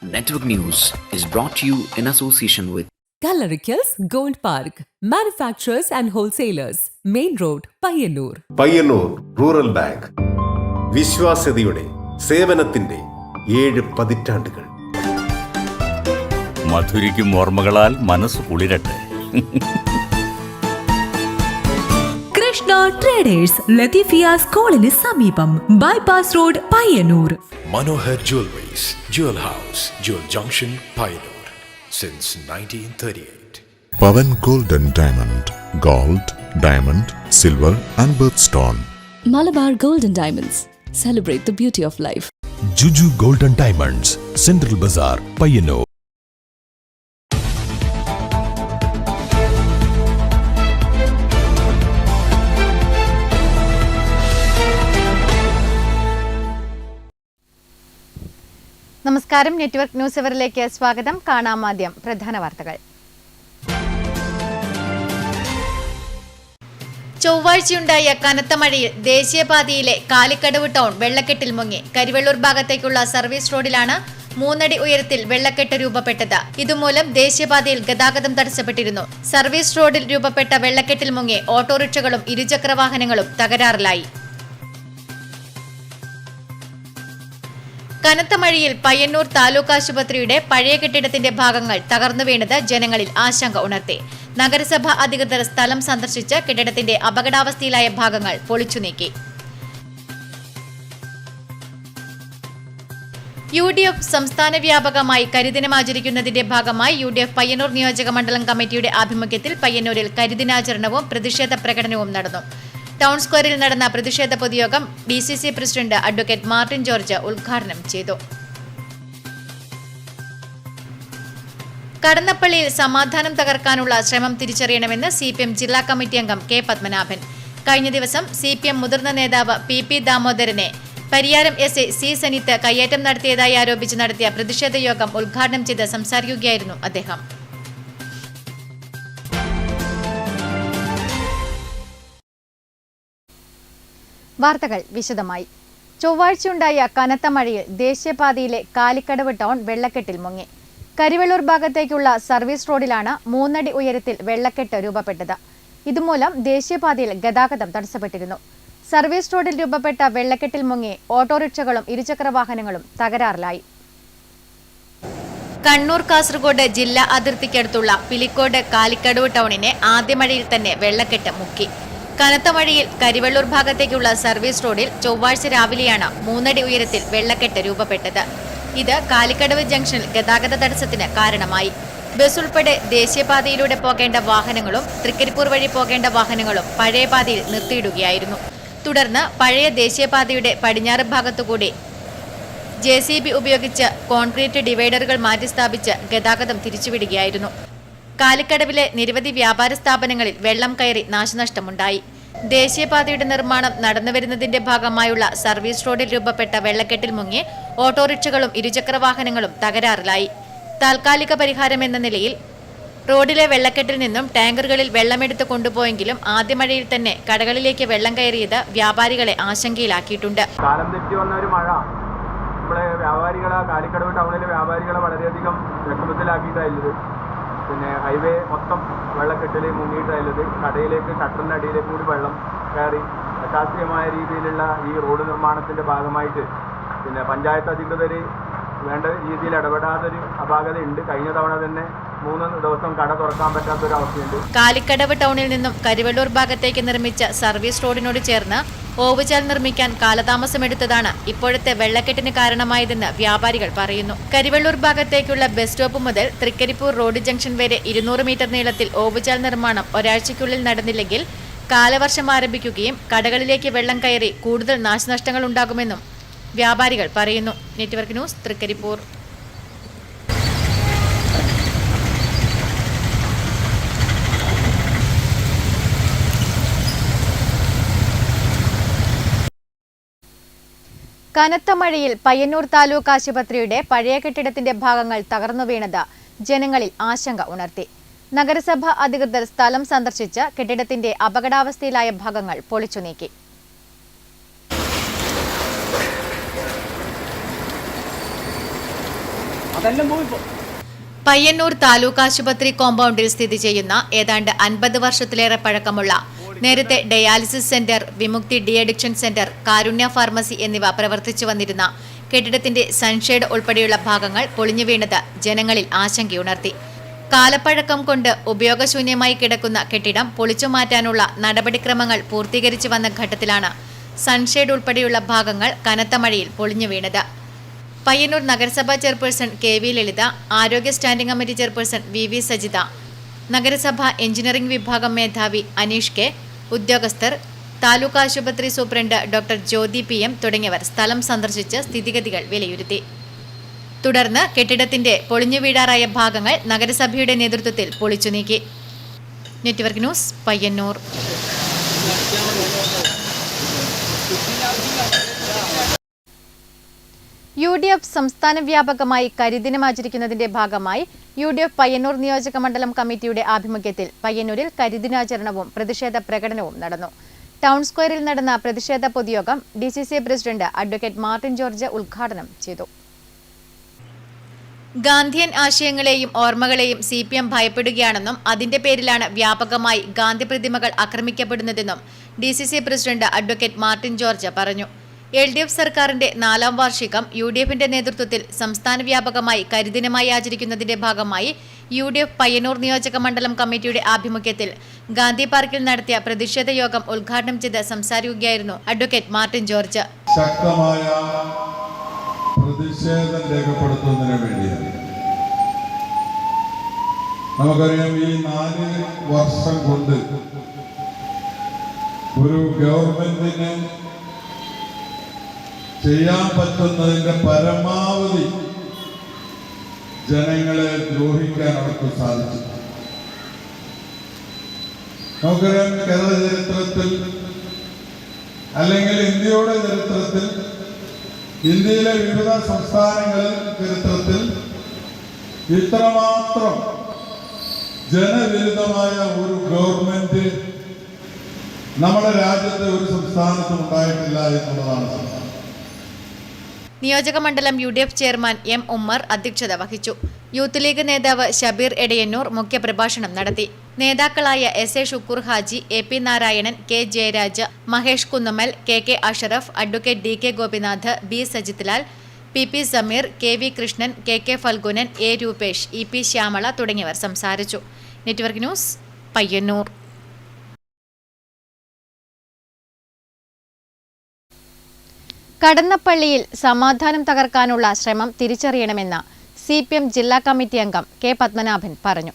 Network News is brought to you in association with Gallericals Gold Park, manufacturers and wholesalers, Main Road, Payyannur. Payyannur rural bank വിശ്വാസ്യതയുടെ സേവനത്തിന്റെ 7 പതിറ്റാണ്ടുകൾ. മധുരിക്കും ഓർമ്മകളാൽ മനസ്സ് കുളിരട്ടെ. Krishna traders Latheefiya സ്കൂളിന് സമീപം, bypass road, Payyanur. Manohar Jewelries, Jewel House, Jewel Junction, Pioneer, since 1938. Pavan Golden Diamond, Gold, Diamond, Silver and Birthstone. Malabar Golden Diamonds, celebrate the beauty of life. Juju Golden Diamonds, Central Bazaar, Payyannur. നമസ്കാരം. Network news അവറിലേക്ക് സ്വാഗതം. കാണാം ആദ്യം പ്രധാന വാർത്തകൾ. ചൊവ്വാഴ്ചയുണ്ടായ കനത്ത മഴയിൽ ദേശീയപാതയിലെ Kalikkadavu town വെള്ളക്കെട്ടിൽ മുങ്ങി. കരിവെള്ളൂർ ഭാഗത്തേക്കുള്ള സർവീസ് റോഡിലാണ് 3 അടി ഉയരത്തിൽ വെള്ളക്കെട്ട് രൂപപ്പെട്ടത്. ഇതുമൂലം ദേശീയപാതയിൽ ഗതാഗതം തടസ്സപ്പെട്ടിരുന്നു. സർവീസ് റോഡിൽ രൂപപ്പെട്ട വെള്ളക്കെട്ടിൽ മുങ്ങി ഓട്ടോറിക്ഷകളും ഇരുചക്ര വാഹനങ്ങളും തകരാറിലായി. കനത്ത മഴയിൽ പയ്യന്നൂർ താലൂക്ക് ആശുപത്രിയുടെ പഴയ കെട്ടിടത്തിന്റെ ഭാഗങ്ങൾ തകർന്നു വീണത് ജനങ്ങളിൽ ആശങ്ക ഉണർത്തി. നഗരസഭ അധികൃതർ സ്ഥലം സന്ദർശിച്ച് കെട്ടിടത്തിന്റെ അപകടാവസ്ഥയിലായ ഭാഗങ്ങൾ പൊളിച്ചു നീക്കി. UDF സംസ്ഥാന വ്യാപകമായി കരിദിനം ആചരിക്കുന്നതിന്റെ ഭാഗമായി UDF പയ്യന്നൂർ നിയോജക മണ്ഡലം കമ്മിറ്റിയുടെ ആഭിമുഖ്യത്തിൽ പയ്യന്നൂരിൽ കരിദിനാചരണവും പ്രതിഷേധ പ്രകടനവും നടന്നു. ടൗൺ സ്ക്വയറിൽ നടന്ന പ്രതിഷേധ പൊതുയോഗം DCC president advocate Martin George ഉദ്ഘാടനം ചെയ്തു. കടന്നപ്പള്ളിയിൽ സമാധാനം തകർക്കാനുള്ള ശ്രമം തിരിച്ചറിയണമെന്ന് CPM ജില്ലാ കമ്മിറ്റി അംഗം K പത്മനാഭൻ. കഴിഞ്ഞ ദിവസം CPM മുതിർന്ന നേതാവ് PP ദാമോദരനെ പരിയാരം SA C സനിത്ത് കയ്യേറ്റം നടത്തിയതായി ആരോപിച്ച് നടത്തിയ പ്രതിഷേധ യോഗം ഉദ്ഘാടനം ചെയ്ത് സംസാരിക്കുകയായിരുന്നു അദ്ദേഹം. വാർത്തകൾ വിശദമായി. ചൊവ്വാഴ്ചയുണ്ടായ കനത്ത മഴയിൽ ദേശീയപാതയിലെ കാലിക്കടവ് ടൗൺ വെള്ളക്കെട്ടിൽ മുങ്ങി. കരിവെള്ളൂർ ഭാഗത്തേക്കുള്ള സർവീസ് റോഡിലാണ് 3 അടി ഉയരത്തിൽ വെള്ളക്കെട്ട് രൂപപ്പെട്ടത്. ഇതുമൂലം ദേശീയപാതയിൽ ഗതാഗതം തടസ്സപ്പെട്ടിരുന്നു. സർവീസ് റോഡിൽ രൂപപ്പെട്ട വെള്ളക്കെട്ടിൽ മുങ്ങി ഓട്ടോറിക്ഷകളും ഇരുചക്ര വാഹനങ്ങളും തകരാറിലായി. കണ്ണൂർ കാസർഗോഡ് ജില്ലാ അതിർത്തിക്കടുത്തുള്ള പിലിക്കോട് കാലിക്കടവ് ടൗണിനെ ആദ്യ മഴയിൽ തന്നെ വെള്ളക്കെട്ട് മുക്കി. കനത്ത മഴയിൽ കരിവെള്ളൂർ ഭാഗത്തേക്കുള്ള സർവീസ് റോഡിൽ ചൊവ്വാഴ്ച രാവിലെയാണ് 3 അടി ഉയരത്തിൽ വെള്ളക്കെട്ട് രൂപപ്പെട്ടത്. ഇത് കാലിക്കടവ് ജംഗ്ഷനിൽ ഗതാഗത തടസ്സത്തിന് കാരണമായി. ബസ് ഉൾപ്പെടെ ദേശീയപാതയിലൂടെ പോകേണ്ട വാഹനങ്ങളും തൃക്കരിപ്പൂർ വഴി പോകേണ്ട വാഹനങ്ങളും പഴയ പാതയിൽ നിർത്തിയിടുകയായിരുന്നു. തുടർന്ന് പഴയ ദേശീയപാതയുടെ പടിഞ്ഞാറ് ഭാഗത്തുകൂടി JCB ഉപയോഗിച്ച് കോൺക്രീറ്റ് ഡിവൈഡറുകൾ മാറ്റിസ്ഥാപിച്ച് ഗതാഗതം തിരിച്ചുവിടുകയായിരുന്നു. കാലിക്കടവിലെ നിരവധി വ്യാപാര സ്ഥാപനങ്ങളിൽ വെള്ളം കയറി നാശനഷ്ടമുണ്ടായി. ദേശീയപാതയുടെ നിർമ്മാണം നടന്നുവരുന്നതിന്റെ ഭാഗമായുള്ള സർവീസ് റോഡിൽ രൂപപ്പെട്ട വെള്ളക്കെട്ടിൽ മുങ്ങി ഓട്ടോറിക്ഷകളും ഇരുചക്ര വാഹനങ്ങളും തകരാറിലായി. താൽക്കാലിക പരിഹാരമെന്ന നിലയിൽ റോഡിലെ വെള്ളക്കെട്ടിൽ നിന്നും ടാങ്കറുകളിൽ വെള്ളമെടുത്ത് കൊണ്ടുപോയെങ്കിലും ആദ്യ മഴയിൽ തന്നെ കടകളിലേക്ക് വെള്ളം കയറിയത് വ്യാപാരികളെ ആശങ്കയിലാക്കിയിട്ടുണ്ട്. കാലം തെറ്റി വന്ന ഒരു മഴ നമ്മളെ വ്യാപാരികളെ കാലിക്കടവ് ടൗണിലെ വ്യാപാരികളെ വളരെയധികം വിഷമത്തിലാക്കിയിട്ടായിരുന്നത്. പിന്നെ ഹൈവേ മൊത്തം വെള്ളക്കെട്ടിൽ മുങ്ങിയിട്ടായിരുന്നത്. കടയിലേക്ക് ഷട്ടറിൻ്റെ അടിയിലേക്ക് കൂടി വെള്ളം കയറി അശാസ്ത്രീയമായ രീതിയിലുള്ള ഈ റോഡ് നിർമ്മാണത്തിൻ്റെ ഭാഗമായിട്ട് പിന്നെ പഞ്ചായത്ത് അധികൃതർ വേണ്ട രീതിയിൽ ഇടപെടാതൊരു അപാകതയുണ്ട്. കഴിഞ്ഞ തവണ തന്നെ 3 ദിവസം കട തുറക്കാൻ പറ്റാത്തൊരു അവസ്ഥയുണ്ട്. കാലിക്കടവ് ടൗണിൽ നിന്നും കരിവെള്ളൂർ ഭാഗത്തേക്ക് നിർമ്മിച്ച സർവീസ് റോഡിനോട് ചേർന്ന് ഓവുചാൽ നിർമ്മിക്കാൻ കാലതാമസമെടുത്തതാണ് ഇപ്പോഴത്തെ വെള്ളക്കെട്ടിന് കാരണമായതെന്ന് വ്യാപാരികൾ പറയുന്നു. കരിവെള്ളൂർ ഭാഗത്തേക്കുള്ള ബസ് സ്റ്റോപ്പ് മുതൽ തൃക്കരിപ്പൂർ റോഡ് ജംഗ്ഷൻ വരെ 200 മീറ്റർ നീളത്തിൽ ഓവുചാൽ നിർമ്മാണം ഒരാഴ്ചയ്ക്കുള്ളിൽ നടന്നില്ലെങ്കിൽ കാലവർഷം ആരംഭിക്കുകയും കടകളിലേക്ക് വെള്ളം കയറി കൂടുതൽ നാശനഷ്ടങ്ങൾ ഉണ്ടാകുമെന്നും വ്യാപാരികൾ പറയുന്നു. Network news, Trikaripur. കനത്ത മഴയിൽ പയ്യന്നൂർ താലൂക്ക് ആശുപത്രിയുടെ പഴയ കെട്ടിടത്തിന്റെ ഭാഗങ്ങൾ തകർന്നു വീണത് ജനങ്ങളിൽ ആശങ്ക ഉണർത്തി. നഗരസഭ അധികൃതർ സ്ഥലം സന്ദർശിച്ച് കെട്ടിടത്തിന്റെ അപകടാവസ്ഥയിലായ ഭാഗങ്ങൾ പൊളിച്ചു നീക്കി. പയ്യന്നൂർ താലൂക്ക് ആശുപത്രി കോമ്പൗണ്ടിൽ സ്ഥിതി ചെയ്യുന്ന ഏതാണ്ട് 50 വർഷത്തിലേറെ പഴക്കമുള്ള നേരത്തെ ഡയാലിസിസ് സെന്റർ, വിമുക്തി ഡി അഡിക്ഷൻ സെന്റർ, കാരുണ്യ ഫാർമസി എന്നിവ പ്രവർത്തിച്ചു വന്നിരുന്ന കെട്ടിടത്തിന്റെ സൺഷെയ്ഡ് ഉൾപ്പെടെയുള്ള ഭാഗങ്ങൾ പൊളിഞ്ഞു വീണത് ജനങ്ങളിൽ ആശങ്കയുണർത്തി. കാലപ്പഴക്കം കൊണ്ട് ഉപയോഗശൂന്യമായി കിടക്കുന്ന കെട്ടിടം പൊളിച്ചുമാറ്റാനുള്ള നടപടിക്രമങ്ങൾ പൂർത്തീകരിച്ചു വന്ന ഘട്ടത്തിലാണ് സൺഷെയ്ഡ് ഉൾപ്പെടെയുള്ള ഭാഗങ്ങൾ കനത്ത മഴയിൽ പൊളിഞ്ഞു വീണത്. പയ്യന്നൂർ നഗരസഭാ ചെയർപേഴ്സൺ KV ലളിത, ആരോഗ്യ standing committee chairperson VV Sajitha, നഗരസഭ എഞ്ചിനീയറിംഗ് വിഭാഗം മേധാവി അനീഷ് K, ഉദ്യോഗസ്ഥർ, താലൂക്ക് ആശുപത്രി സൂപ്രണ്ട് ഡോക്ടർ ജ്യോതി PM തുടങ്ങിയവർ സ്ഥലം സന്ദർശിച്ച് സ്ഥിതിഗതികൾ വിലയിരുത്തി. തുടർന്ന് കെട്ടിടത്തിന്റെ പൊളിഞ്ഞു വീഴാറായ ഭാഗങ്ങൾ നഗരസഭയുടെ നേതൃത്വത്തിൽ പൊളിച്ചു നീക്കി. Network news, Payyanur. UDF സംസ്ഥാന വ്യാപകമായി കരിദിനം ആചരിക്കുന്നതിന്റെ ഭാഗമായി UDF പയ്യന്നൂർ നിയോജക മണ്ഡലം കമ്മിറ്റിയുടെ ആഭിമുഖ്യത്തിൽ പയ്യന്നൂരിൽ കരിദിനാചരണവും പ്രതിഷേധ പ്രകടനവും നടന്നു. ടൗൺ സ്ക്വയറിൽ നടന്ന പ്രതിഷേധ പൊതുയോഗം DCC president advocate Martin George ഉദ്ഘാടനം ചെയ്തു. ഗാന്ധിയൻ ആശയങ്ങളെയും ഓർമ്മകളെയും CPM ഭയപ്പെടുകയാണെന്നും അതിന്റെ പേരിലാണ് വ്യാപകമായി ഗാന്ധി പ്രതിമകൾ ആക്രമിക്കപ്പെടുന്നതെന്നും DCC president advocate Martin George പറഞ്ഞു. LDF സർക്കാരിന്റെ 4ാം വാർഷികം UDFന്റെ നേതൃത്വത്തിൽ സംസ്ഥാന വ്യാപകമായി കരിദിനമായി ആചരിക്കുന്നതിന്റെ ഭാഗമായി UDF പയ്യന്നൂർ നിയോജക മണ്ഡലം കമ്മിറ്റിയുടെ ആഭിമുഖ്യത്തിൽ ഗാന്ധി പാർക്കിൽ നടത്തിയ പ്രതിഷേധ യോഗം ഉദ്ഘാടനം ചെയ്ത് സംസാരിക്കുകയായിരുന്നു അഡ്വക്കേറ്റ് മാർട്ടിൻ ജോർജ്. ശക്തമായ പ്രതിഷേധം രേഖപ്പെടുത്തുന്നതിന് വേണ്ടിയാണ്. നമുക്കറിയാം, ഈ 4 വർഷം കൊണ്ട് ഒരു ഗവൺമെന്റിന് ചെയ്യാൻ പറ്റുന്നതിന്റെ പരമാവധി ജനങ്ങളെ ദ്രോഹിക്കാൻ അവർക്ക് സാധിച്ചു. നമുക്കറിയാം, കേരള ചരിത്രത്തിൽ അല്ലെങ്കിൽ ഇന്ത്യയുടെ ചരിത്രത്തിൽ, ഇന്ത്യയിലെ വിവിധ സംസ്ഥാനങ്ങളിൽ ചരിത്രത്തിൽ ഇത്രമാത്രം ജനവിരുദ്ധമായ ഒരു ഗവൺമെന്റ് നമ്മുടെ രാജ്യത്തെ ഒരു സംസ്ഥാനത്തും ഉണ്ടായിട്ടില്ല എന്നുള്ളതാണ് സത്യം. നിയോജക മണ്ഡലം UDF ചെയർമാൻ M. ഉമ്മർ അധ്യക്ഷത വഹിച്ചു. യൂത്ത് ലീഗ് നേതാവ് ഷബീർ എടയന്നൂർ മുഖ്യപ്രഭാഷണം നടത്തി. നേതാക്കളായ SA Shukoor Haji, AP Narayanan, K. Jayaraj, Mahesh Kunnammal, KK Ashraf, advocate DK Gopinath, B. Sajith Lal, PP Sameer, KV Krishnan, KK Phalgunan, A. Rupesh, EP Shyamala തുടങ്ങിയവർ സംസാരിച്ചു. Network news, Payyanur. കടന്നപ്പള്ളിയിൽ സമാധാനം തകർക്കാനുള്ള ശ്രമം തിരിച്ചറിയണമെന്ന് CPM ജില്ലാ കമ്മിറ്റി അംഗം K. പത്മനാഭൻ പറഞ്ഞു.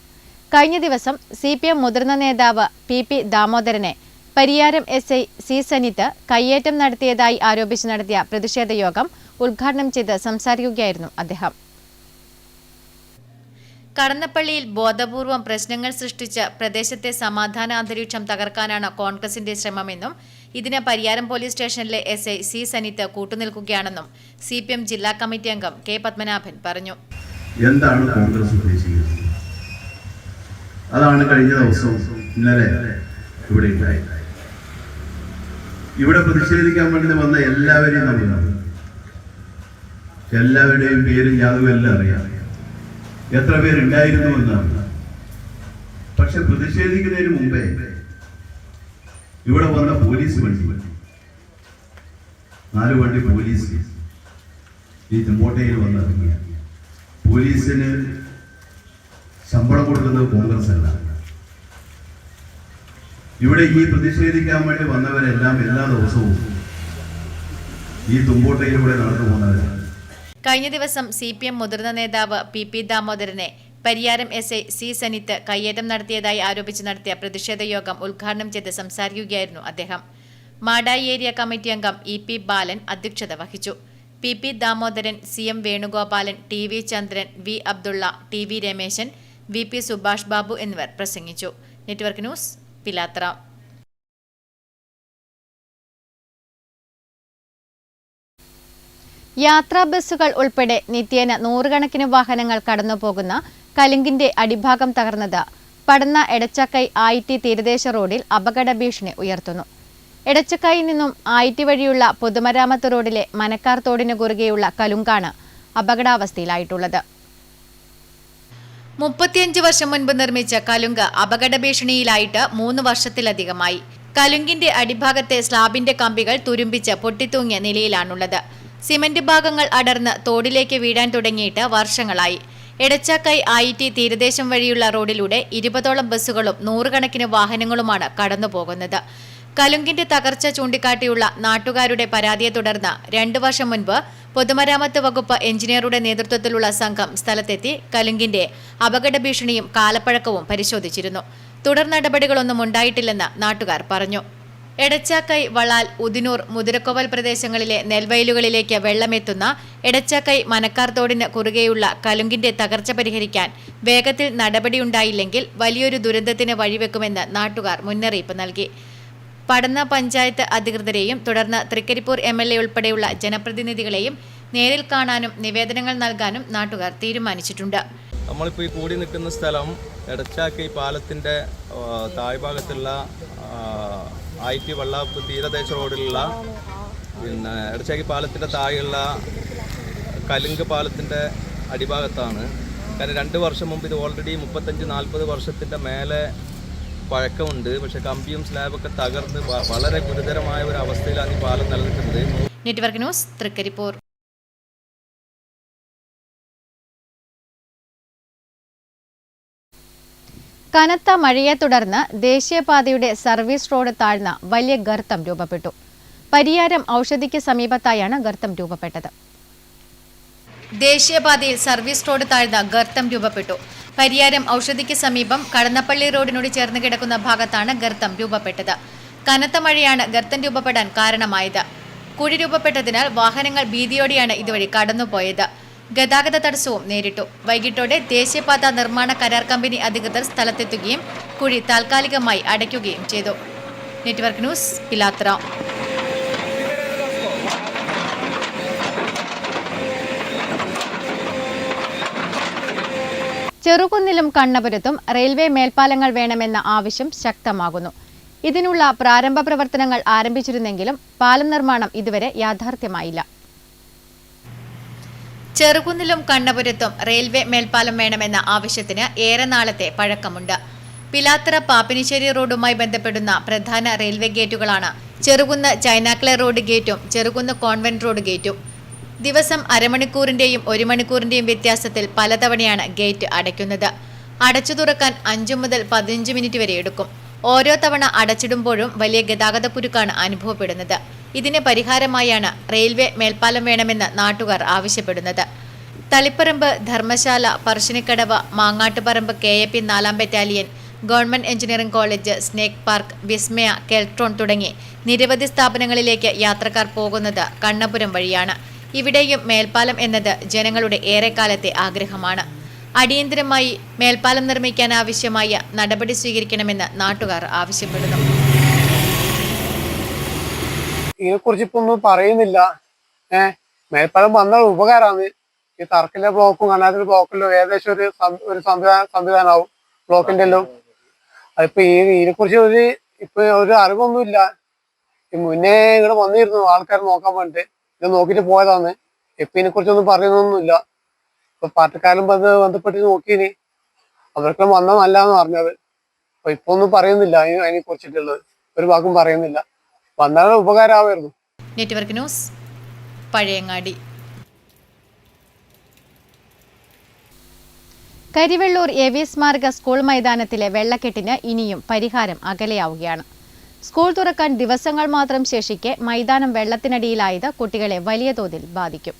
കഴിഞ്ഞ ദിവസം CPM മുതിർന്ന നേതാവ് PP ദാമോദരനെ പരിയാരം SI C. സനിത്ത് കയ്യേറ്റം നടത്തിയതായി ആരോപിച്ച് നടത്തിയ പ്രതിഷേധ യോഗം ഉദ്ഘാടനം ചെയ്ത് സംസാരിക്കുകയായിരുന്നു അദ്ദേഹം. കടന്നപ്പള്ളിയിൽ ബോധപൂർവം പ്രശ്നങ്ങൾ സൃഷ്ടിച്ച് പ്രദേശത്തെ സമാധാന അന്തരീക്ഷം തകർക്കാനാണ് കോൺഗ്രസിന്റെ ശ്രമമെന്നും ഇതിന് പരിയാരം പോലീസ് സ്റ്റേഷനിലെ SI C. സനിത്ത് കൂട്ടുനിൽക്കുകയാണെന്നും CPM ജില്ലാ കമ്മിറ്റി അംഗം K. പത്മനാഭൻ പറഞ്ഞു. എന്താണ് കോൺഗ്രസ് ഉദ്ദേശിക്കുന്നത്? അതാണ് കഴിഞ്ഞ ദിവസം ഇന്നലെ ഇവിടെ ഉണ്ടായത്. ഇവിടെ പ്രതിഷേധിക്കാൻ വേണ്ടി വന്ന എല്ലാവരെയും നമ്മൾ എല്ലാവരുടെയും പേരും യാതൊരു എല്ലാം അറിയാം, എത്ര പേരുണ്ടായിരുന്നു എന്നാണ്. പക്ഷെ പ്രതിഷേധിക്കുന്നതിന് മുമ്പേ ഇവിടെ വന്ന പോലീസ് വണ്ടി 4 വണ്ടി പോലീസ് ഈ ചെമ്പോട്ടയിൽ വന്നിറങ്ങിയ പോലീസിന് ശമ്പളം കൊടുക്കുന്നത് കോൺഗ്രസ് അല്ല. ഇവിടെ ഈ പ്രതിഷേധിക്കാൻ വേണ്ടി വന്നവരെല്ലാം എല്ലാ ദിവസവും ഈ തുമ്പോട്ടയിലൂടെ നടന്നു പോകുന്നവരാണ്. കഴിഞ്ഞ ദിവസം CPM മുതിർന്ന നേതാവ് PP ദാമോദരനെ പരിയാരം SI C. സനിത്ത് കയ്യേറ്റം നടത്തിയതായി ആരോപിച്ച് നടത്തിയ പ്രതിഷേധ യോഗം ഉദ്ഘാടനം ചെയ്ത് സംസാരിക്കുകയായിരുന്നു അദ്ദേഹം. മാടായി ഏരിയ കമ്മിറ്റി അംഗം EP ബാലൻ അധ്യക്ഷത വഹിച്ചു. PP Damodaran, CM Venugopalan, TV ചന്ദ്രൻ, V. Abdulla, TV Rameshan, VP Subhash Babu എന്നിവർ പ്രസംഗിച്ചു. Network news, Pilathara. യാത്രാ ബസ്സുകൾ ഉൾപ്പെടെ നിത്യേന 100 കണക്കിന് വാഹനങ്ങൾ കടന്നുപോകുന്ന കലുങ്കിന്റെ അടിഭാഗം തകർന്നത് പടന്ന എടച്ചക്കൈ IT തീരദേശ റോഡിൽ അപകട ഭീഷണി ഉയർത്തുന്നു. എടച്ചക്കൈയിൽ നിന്നും IT വഴിയുള്ള പൊതുമരാമത്ത് റോഡിലെ മനക്കാർ തോടിന് കുറുകെയുള്ള കലുങ്കാണ് അപകടാവസ്ഥയിലായിട്ടുള്ളത്. 35 വർഷം മുൻപ് നിർമ്മിച്ച കലുങ്ക് അപകട ഭീഷണിയിലായിട്ട് 3 വർഷത്തിലധികമായി. കലുങ്കിന്റെ അടിഭാഗത്തെ സ്ലാബിന്റെ കമ്പികൾ തുരുമ്പിച്ച് പൊട്ടിത്തൂങ്ങിയ നിലയിലാണുള്ളത്. സിമന്റ് ഭാഗങ്ങൾ അടർന്ന് തോടിലേക്ക് വീഴാൻ തുടങ്ങിയിട്ട് വർഷങ്ങളായി. എടച്ചാക്കൈ IIT തീരദേശം വഴിയുള്ള റോഡിലൂടെ 20ഓളം ബസ്സുകളും 100 കണക്കിന് വാഹനങ്ങളുമാണ് കടന്നുപോകുന്നത്. കലുങ്കിന്റെ തകർച്ച ചൂണ്ടിക്കാട്ടിയുള്ള നാട്ടുകാരുടെ പരാതിയെ തുടർന്ന് 2 വർഷം മുൻപ് പൊതുമരാമത്ത് വകുപ്പ് എഞ്ചിനീയറുടെ നേതൃത്വത്തിലുള്ള സംഘം സ്ഥലത്തെത്തി കലുങ്കിന്റെ അപകട ഭീഷണിയും കാലപ്പഴക്കവും പരിശോധിച്ചിരുന്നു. തുടർ നടപടികളൊന്നും ഉണ്ടായിട്ടില്ലെന്ന് നാട്ടുകാർ പറഞ്ഞു. എടച്ചാക്കൈ, വളാൽ, ഉദിനൂർ, മുതിരക്കോവൽ പ്രദേശങ്ങളിലെ നെൽവയലുകളിലേക്ക് വെള്ളമെത്തുന്ന എടച്ചാക്കൈ മനക്കാർ തോടിന് കുറുകെയുള്ള കലുങ്കിന്റെ തകർച്ച പരിഹരിക്കാൻ വേഗത്തിൽ നടപടിയുണ്ടായില്ലെങ്കിൽ വലിയൊരു ദുരന്തത്തിന് വഴിവെക്കുമെന്ന് നാട്ടുകാർ മുന്നറിയിപ്പ് നൽകി. പടന്ന പഞ്ചായത്ത് അധികൃതരെയും തുടർന്ന് തൃക്കരിപ്പൂർ MLA ഉൾപ്പെടെയുള്ള ജനപ്രതിനിധികളെയും നേരിൽ കാണാനും നിവേദനങ്ങൾ നൽകാനും നാട്ടുകാർ തീരുമാനിച്ചിട്ടുണ്ട്. നമ്മളിപ്പോൾ ഈ കൂടി നിൽക്കുന്ന സ്ഥലം എടച്ചാക്കൈ പാലത്തിൻ്റെ താഴ്ഭാഗത്തുള്ള IIT വള്ളാപ്പ് തീരദേശ റോഡിലുള്ള എടച്ചാക്കൈ പാലത്തിൻ്റെ താഴെയുള്ള കലുങ്ക് പാലത്തിൻ്റെ അടിഭാഗത്താണ്. കാരണം 2 വർഷം മുമ്പ് ഇത് ഓൾറെഡി 35-40 വർഷത്തിൻ്റെ മേലെ പഴക്കമുണ്ട്. പക്ഷെ കമ്പിയും സ്ലാബൊക്കെ തകർന്ന് വളരെ ഗുരുതരമായ ഒരു അവസ്ഥയിലാണ് ഈ പാലം നിലനിൽക്കുന്നത്. Network news, Trikaripur. കനത്ത മഴയെ തുടർന്ന് ദേശീയപാതയുടെ സർവീസ് റോഡ് താഴ്ന്ന വലിയ ഗർത്തം രൂപപ്പെട്ടു. പരിയാരം ഔഷധിക്ക് സമീപത്തായാണ് ഗർത്തം രൂപപ്പെട്ടത്. ദേശീയപാതയിൽ സർവീസ് റോഡ് താഴ്ന്ന ഗർത്തം രൂപപ്പെട്ടു. പരിയാരം ഔഷധിക്ക് സമീപം കടന്നപ്പള്ളി റോഡിനോട് ചേർന്ന് കിടക്കുന്ന ഭാഗത്താണ് ഗർത്തം രൂപപ്പെട്ടത്. കനത്ത മഴയാണ് ഗർത്തം രൂപപ്പെടാൻ കാരണമായത്. കുഴി രൂപപ്പെട്ടതിനാൽ വാഹനങ്ങൾ ഭീതിയോടെയാണ് ഇതുവഴി കടന്നുപോയത്. ഗതാഗത തടസ്സവും നേരിട്ടു. വൈകിട്ടോടെ ദേശീയപാത നിർമ്മാണ കരാർ കമ്പനി അധികൃതർ സ്ഥലത്തെത്തുകയും കുഴി താൽക്കാലികമായി അടയ്ക്കുകയും ചെയ്തു. Network news, Pilathara. ചെറുകുന്നിലും കണ്ണപുരത്തും റെയിൽവേ മേൽപ്പാലങ്ങൾ വേണമെന്ന ആവശ്യം ശക്തമാകുന്നു. ഇതിനുള്ള പ്രാരംഭ പ്രവർത്തനങ്ങൾ ആരംഭിച്ചിരുന്നെങ്കിലും പാലം നിർമ്മാണം ഇതുവരെ യാഥാർത്ഥ്യമായില്ല. ചെറുകുന്നിലും കണ്ണപുരത്തും റെയിൽവേ മേൽപ്പാലം വേണമെന്ന ആവശ്യത്തിന് ഏറെ നാളത്തെ പഴക്കമുണ്ട്. പിലാത്തറ പാപ്പിനിശ്ശേരി റോഡുമായി ബന്ധപ്പെടുന്ന പ്രധാന റെയിൽവേ ഗേറ്റുകളാണ് ചെറുകുന്ന് ചൈനാക്ലെ റോഡ് ഗേറ്റും ചെറുകുന്ന് കോൺവെന്റ് റോഡ് ഗേറ്റും. ദിവസം അരമണിക്കൂറിന്റെയും 1 മണിക്കൂറിന്റെയും വ്യത്യാസത്തിൽ പലതവണയാണ് ഗേറ്റ് അടയ്ക്കുന്നത്. അടച്ചു തുറക്കാൻ 5 മുതൽ 15 മിനിറ്റ് വരെ എടുക്കും. ഓരോ തവണ അടച്ചിടുമ്പോഴും വലിയ ഗതാഗതക്കുരുക്കാണ് അനുഭവപ്പെടുന്നത്. ഇതിന് പരിഹാരമായാണ് റെയിൽവേ മേൽപ്പാലം വേണമെന്ന് നാട്ടുകാർ ആവശ്യപ്പെടുന്നത്. തളിപ്പറമ്പ്, ധർമ്മശാല, പറശ്ശിനിക്കടവ്, മാങ്ങാട്ടുപറമ്പ് KAP 4ാം battalion, government engineering college, snake park, Vismaya, Keltron തുടങ്ങി നിരവധി സ്ഥാപനങ്ങളിലേക്ക് യാത്രക്കാർ പോകുന്നത് കണ്ണപുരം വഴിയാണ്. ഇവിടെയും മേൽപ്പാലം എന്നത് ജനങ്ങളുടെ ഏറെക്കാലത്തെ ആഗ്രഹമാണ്. അടിയന്തരമായി മേൽപ്പാലം നിർമ്മിക്കാൻ ആവശ്യമായ നടപടി സ്വീകരിക്കണമെന്ന് നാട്ടുകാർ ആവശ്യപ്പെടുന്നു. ഇതിനെക്കുറിച്ച് ഇപ്പൊ ഒന്നും പറയുന്നില്ല. മേൽപ്പാലം വന്നാൽ ഉപകാരമാണ്. ഈ തറക്കിലെ ബ്ലോക്കും കണ്ണാത്തിലെ ബ്ലോക്കിലും ഏകദേശം ഒരു സംവിധാനമാവും ബ്ലോക്കിന്റെ എല്ലാം. അതിപ്പോ ഇതിനെക്കുറിച്ച് ഇപ്പൊ ഒരു അറിവൊന്നുമില്ല. മുന്നേ ഇവിടെ വന്നിരുന്നു ആൾക്കാർ നോക്കാൻ വേണ്ടിട്ട്. ഇത് നോക്കിട്ട് പോയതാണ്. ഇപ്പൊ ഇതിനെക്കുറിച്ചൊന്നും പറയുന്നൊന്നുമില്ല. ഇപ്പൊ പാർട്ടിക്കാരും ബന്ധപ്പെട്ട് നോക്കിയിനി അവർക്കും വന്നാൽ നല്ലതെന്ന് പറഞ്ഞത്. അപ്പൊ ഇപ്പൊ ഒന്നും പറയുന്നില്ല അതിനെ കുറിച്ചിട്ടുള്ളത്. ഒരു വാക്കും പറയുന്നില്ല. വന്നാൽ ഉപകാരമായിരുന്നു. Network news, Pazhayangadi. Karivellur AV സ്മാരക സ്കൂൾ മൈതാനത്തിലെ വെള്ളക്കെട്ടിന് ഇനിയും പരിഹാരം അകലെയാവുകയാണ്. സ്കൂൾ തുറക്കാൻ ദിവസങ്ങൾ മാത്രം ശേഷിക്കെ മൈതാനം വെള്ളത്തിനടിയിലായത് കുട്ടികളെ വലിയ തോതിൽ ബാധിക്കും.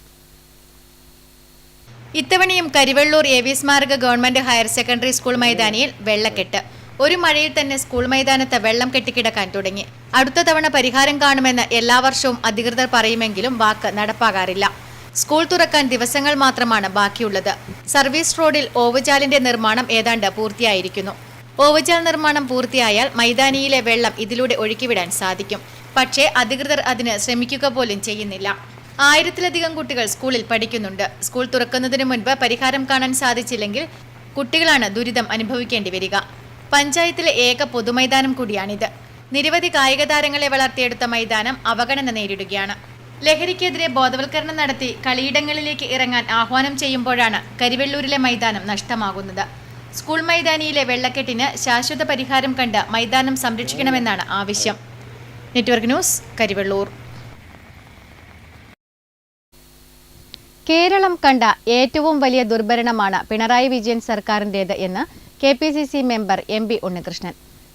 ഇത്തവണയും കരിവെള്ളൂർ AV സ്മാരക ഗവൺമെന്റ് ഹയർ സെക്കൻഡറി സ്കൂൾ മൈതാനിയിൽ വെള്ളക്കെട്ട്. ഒരു മഴയിൽ തന്നെ സ്കൂൾ മൈതാനത്ത് വെള്ളം കെട്ടിക്കിടക്കാൻ തുടങ്ങി. അടുത്ത തവണ പരിഹാരം കാണുമെന്ന് എല്ലാ വർഷവും അധികൃതർ പറയുമെങ്കിലും വാക്ക് നടപ്പാകാറില്ല. സ്കൂൾ തുറക്കാൻ ദിവസങ്ങൾ മാത്രമാണ് ബാക്കിയുള്ളത്. സർവീസ് റോഡിൽ ഓവുചാലിന്റെ നിർമ്മാണം ഏതാണ്ട് പൂർത്തിയായിരിക്കുന്നു. ഓവുചാൽ നിർമ്മാണം പൂർത്തിയായാൽ മൈതാനിയിലെ വെള്ളം ഇതിലൂടെ ഒഴുക്കിവിടാൻ സാധിക്കും. പക്ഷേ അധികൃതർ അതിന് ശ്രമിക്കുക പോലും ചെയ്യുന്നില്ല. 1000-ലധികം കുട്ടികൾ സ്കൂളിൽ പഠിക്കുന്നുണ്ട്. സ്കൂൾ തുറക്കുന്നതിന് മുൻപ് പരിഹാരം കാണാൻ സാധിച്ചില്ലെങ്കിൽ കുട്ടികളാണ് ദുരിതം അനുഭവിക്കേണ്ടി വരിക. പഞ്ചായത്തിലെ ഏക പൊതുമൈതാനം കൂടിയാണിത്. നിരവധി കായിക താരങ്ങളെ വളർത്തിയെടുത്ത മൈതാനം അവഗണന നേരിടുകയാണ്. ലഹരിക്കെതിരെ ബോധവൽക്കരണം നടത്തി കളിയിടങ്ങളിലേക്ക് ഇറങ്ങാൻ ആഹ്വാനം ചെയ്യുമ്പോഴാണ് കരിവെള്ളൂരിലെ മൈതാനം നഷ്ടമാകുന്നത്. സ്കൂൾ മൈതാനിയിലെ വെള്ളക്കെട്ടിന് ശാശ്വത പരിഹാരം കണ്ട് മൈതാനം സംരക്ഷിക്കണമെന്നാണ് ആവശ്യം. Network news, Karivellur. കേരളം കണ്ട ഏറ്റവും വലിയ ദുർഭരണമാണ് പിണറായി വിജയൻ സർക്കാരിൻ്റേത് എന്ന് KPCC മെമ്പർ MP ഉണ്ണികൃഷ്ണൻ.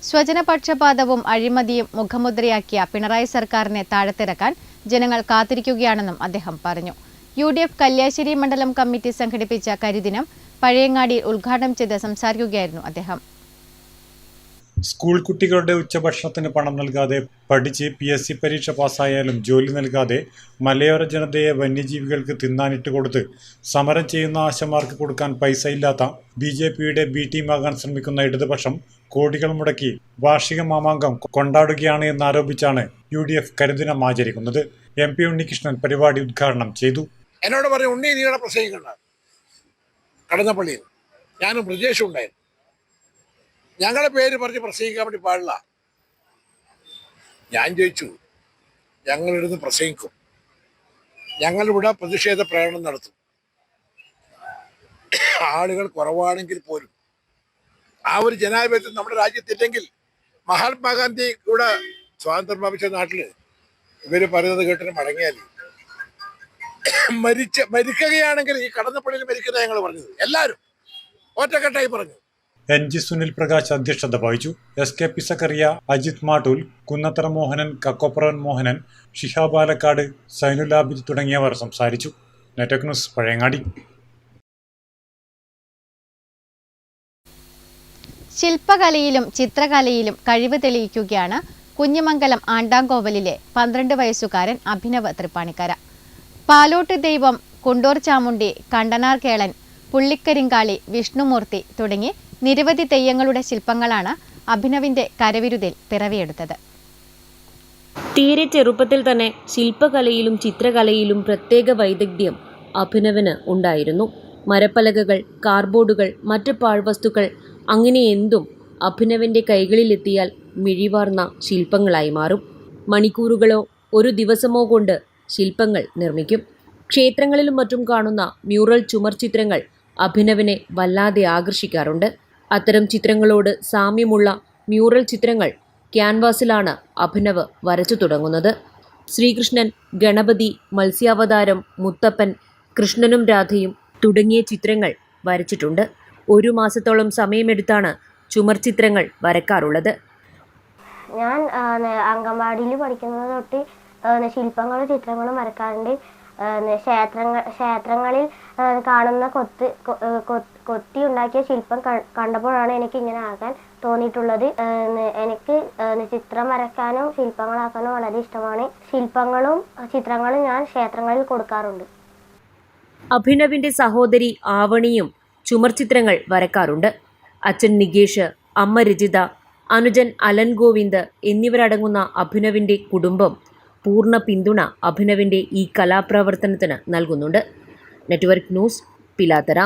സ്വജനപക്ഷപാതവും അഴിമതിയും മുഖമുദ്രയാക്കിയ പിണറായി സർക്കാരിനെ താഴത്തിറക്കാൻ ജനങ്ങൾ കാത്തിരിക്കുകയാണെന്നും അദ്ദേഹം പറഞ്ഞു. UDF കല്യാശ്ശേരി മണ്ഡലം കമ്മിറ്റി സംഘടിപ്പിച്ച കരിദിനം പഴയങ്ങാടിയിൽ ഉദ്ഘാടനം ചെയ്ത് സംസാരിക്കുകയായിരുന്നു അദ്ദേഹം. സ്കൂൾ കുട്ടികളുടെ ഉച്ചഭക്ഷണത്തിന് പണം നൽകാതെ, പഠിച്ച് PSC പരീക്ഷ പാസ്സായാലും ജോലി നൽകാതെ മലയോര ജനതയെ വന്യജീവികൾക്ക് തിന്നാനിട്ട് കൊടുത്ത് സമരം ചെയ്യുന്ന ആശമാർക്ക് കൊടുക്കാൻ പൈസ ഇല്ലാത്ത BJPയുടെ B ടീമാകാൻ ശ്രമിക്കുന്ന ഇടതുപക്ഷം കോടികൾ മുടക്കി വാർഷിക മാമാങ്കം കൊണ്ടാടുകയാണ് എന്നാരോപിച്ചാണ് UDF കരിദിനം ആചരിക്കുന്നത്. MP ഉണ്ണികൃഷ്ണൻ പരിപാടി ഉദ്ഘാടനം ചെയ്തു. എന്നോട് പറഞ്ഞു, ഉണ്ണി നീടെ പ്രസംഗിക്കണ്ട, കടന്നപ്പള്ളിയിൽ ഞാനും ബ്രിജേഷും ഉണ്ടായിരുന്നു. ഞങ്ങളുടെ പേര് പറഞ്ഞ് പ്രസംഗിക്കാൻ വേണ്ടി പാടില്ല. ഞാൻ ചോദിച്ചു, ഞങ്ങളിരുന്ന് പ്രസംഗിക്കും, ഞങ്ങളിവിടെ പ്രതിഷേധ പ്രകടനം നടത്തും. ആളുകൾ കുറവാണെങ്കിൽ പോലും ആ ഒരു ജനാധിപത്യം നമ്മുടെ രാജ്യത്തില്ലെങ്കിൽ മഹാത്മാഗാന്ധി ഇവിടെ സ്വാതന്ത്ര്യം പ്രാപിച്ച നാട്ടിൽ ഇവർ പറയുന്നത് കേട്ടിട്ട് മടങ്ങിയാൽ മരിക്കുകയാണെങ്കിൽ ഈ കടന്നപ്പള്ളിയിൽ മരിക്കുന്ന ഞങ്ങൾ പറഞ്ഞത് എല്ലാവരും ഒറ്റക്കെട്ടായി പറഞ്ഞു. NG സുനിൽ പ്രകാശ് അധ്യക്ഷത വഹിച്ചു. SKP സക്കറിയ, അജിത് മാട്ടൂൽ, കുന്നത്തറ മോഹനൻ, കക്കോപ്പറവൻ മോഹനൻ, ഷിഹാബ് പാലക്കാട്, സൈനുൽ ആബിദ് തുടങ്ങിയവർ സംസാരിച്ചു. Network news, Pazhayangadi. ശില്പകലയിലും ചിത്രകലയിലും കഴിവ് തെളിയിക്കുകയാണ് കുഞ്ഞിമംഗലം ആണ്ടാങ്കോവലിലെ 12 വയസ്സുകാരൻ അഭിനവ് തൃപ്പാണിക്കര. പാലോട്ട് ദൈവം, കുണ്ടൂർ ചാമുണ്ടി, കണ്ടനാർ കേളൻ, പുള്ളിക്കരിങ്കാളി, വിഷ്ണുമൂർത്തി തുടങ്ങി നിരവധി തെയ്യങ്ങളുടെ ശില്പങ്ങളാണ് അഭിനവിന്റെ കരവിരുതിൽ പിറവിയെടുത്തത്. തീരെ ചെറുപ്പത്തിൽ തന്നെ ശില്പകലയിലും ചിത്രകലയിലും പ്രത്യേക വൈദഗ്ധ്യം അഭിനവിന് ഉണ്ടായിരുന്നു. മരപ്പലകകൾ, കാർഡ്ബോർഡുകൾ, മറ്റ് പാഴ്വസ്തുക്കൾ അങ്ങനെ എന്തും അഭിനവിന്റെ കൈകളിലെത്തിയാൽ മിഴിവാർന്ന ശില്പങ്ങളായി മാറും. മണിക്കൂറുകളോ ഒരു ദിവസമോ കൊണ്ട് ശില്പങ്ങൾ നിർമ്മിക്കും. ക്ഷേത്രങ്ങളിലും മറ്റും കാണുന്ന മ്യൂറൽ ചുമർ ചിത്രങ്ങൾ അഭിനവിനെ വല്ലാതെ ആകർഷിക്കാറുണ്ട്. അത്തരം ചിത്രങ്ങളോട് സാമ്യമുള്ള മ്യൂറൽ ചിത്രങ്ങൾ ക്യാൻവാസിലാണ് അഭിനവ് വരച്ചു തുടങ്ങുന്നത്. ശ്രീകൃഷ്ണൻ, ഗണപതി, മത്സ്യാവതാരം, മുത്തപ്പൻ, കൃഷ്ണനും രാധയും തുടങ്ങിയ ചിത്രങ്ങൾ വരച്ചിട്ടുണ്ട്. 1 മാസത്തോളം സമയമെടുത്താണ് ചുമർ ചിത്രങ്ങൾ വരക്കാറുള്ളത്. ഞാൻ അംഗൻവാടിയിൽ പഠിക്കുന്നത് തൊട്ട് ശില്പങ്ങളും ചിത്രങ്ങളും വരക്കാറുണ്ട്. ക്ഷേത്രങ്ങളിൽ കാണുന്ന കൊത്തി ഉണ്ടാക്കിയ ശില്പം കണ്ടപ്പോഴാണ് എനിക്ക് ഇങ്ങനെ ആകാൻ തോന്നിയിട്ടുള്ളത്. എനിക്ക് ചിത്രം വരക്കാനും ശില്പങ്ങളാക്കാനും വളരെ ഇഷ്ടമാണ്. ശില്പങ്ങളും ചിത്രങ്ങളും ഞാൻ ക്ഷേത്രങ്ങളിൽ കൊടുക്കാറുണ്ട്. അഭിനവിന്റെ സഹോദരി ആവണിയും ചുമർ ചിത്രങ്ങൾ വരക്കാറുണ്ട്. അച്ഛൻ നികേഷ്, അമ്മ രജിത, അനുജൻ അലൻ ഗോവിന്ദ് എന്നിവരടങ്ങുന്ന അഭിനവിന്റെ കുടുംബം പൂർണ്ണ പിന്തുണ അഭിനവിന്റെ ഈ കലാപ്രവർത്തനത്തിന് നൽകുന്നുണ്ട്. Network news, Pilathara.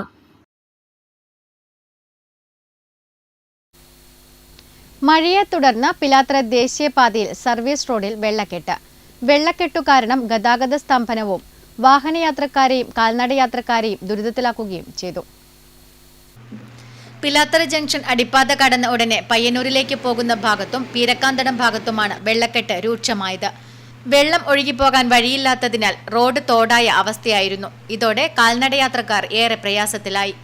മഴയെ തുടർന്ന് പിലാത്തറ ദേശീയപാതയിൽ സർവീസ് റോഡിൽ വെള്ളക്കെട്ടു കാരണം ഗതാഗത സ്തംഭനവും വാഹനയാത്രക്കാരെയും കാൽനടയാത്രക്കാരെയും ദുരിതത്തിലാക്കുകയും ചെയ്തു. പിലാത്തറ ജംഗ്ഷൻ അടിപ്പാത കടന്ന ഉടനെ പയ്യന്നൂരിലേക്ക് പോകുന്ന ഭാഗത്തും പീരക്കാന്തടം ഭാഗത്തുമാണ് വെള്ളക്കെട്ട് രൂക്ഷമായത്. വെള്ളം ഒഴുകിപ്പോകാൻ വഴിയില്ലാത്തതിനാൽ റോഡ് തോടായ അവസ്ഥയായിരുന്നു. ഇതോടെ കാൽനടയാത്രക്കാർ ഏറെ പ്രയാസത്തിലായി.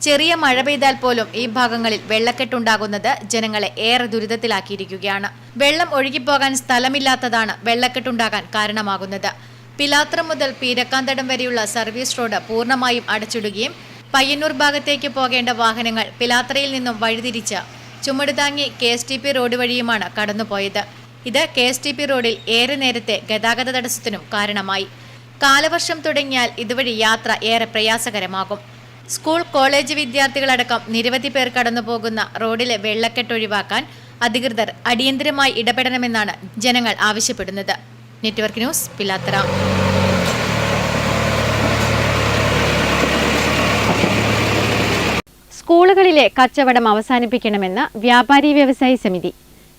ചെറിയ മഴ പെയ്താൽ പോലും ഈ ഭാഗങ്ങളിൽ വെള്ളക്കെട്ടുണ്ടാകുന്നത് ജനങ്ങളെ ഏറെ ദുരിതത്തിലാക്കിയിരിക്കുകയാണ്. വെള്ളം ഒഴുകിപ്പോകാൻ സ്ഥലമില്ലാത്തതാണ് വെള്ളക്കെട്ടുണ്ടാകാൻ കാരണമാകുന്നത്. പിലാത്തറ മുതൽ പീരക്കാന്തടം വരെയുള്ള സർവീസ് റോഡ് പൂർണ്ണമായും അടച്ചിടുകയും പയ്യന്നൂർ ഭാഗത്തേക്ക് പോകേണ്ട വാഹനങ്ങൾ പിലാത്തറയിൽ നിന്നും വഴിതിരിച്ച് ചുമടുതാങ്ങി KSTP റോഡ് വഴിയുമാണ് കടന്നുപോയത്. ഇത് KSTP റോഡിൽ ഏറെ നേരത്തെ ഗതാഗത തടസ്സത്തിനും കാരണമായി. കാലവർഷം തുടങ്ങിയാൽ ഇതുവഴി യാത്ര ഏറെ പ്രയാസകരമാകും. സ്കൂൾ, കോളേജ് വിദ്യാർത്ഥികളടക്കം നിരവധി പേർ കടന്നുപോകുന്ന റോഡിലെ വെള്ളക്കെട്ട് ഒഴിവാക്കാൻ അധികൃതർ അടിയന്തരമായി ഇടപെടണമെന്നാണ് ജനങ്ങൾ ആവശ്യപ്പെടുന്നത്. Network news, Pilathara. സ്കൂളുകളിലെ കച്ചവടം അവസാനിപ്പിക്കണമെന്ന് വ്യാപാരി വ്യവസായി സമിതി.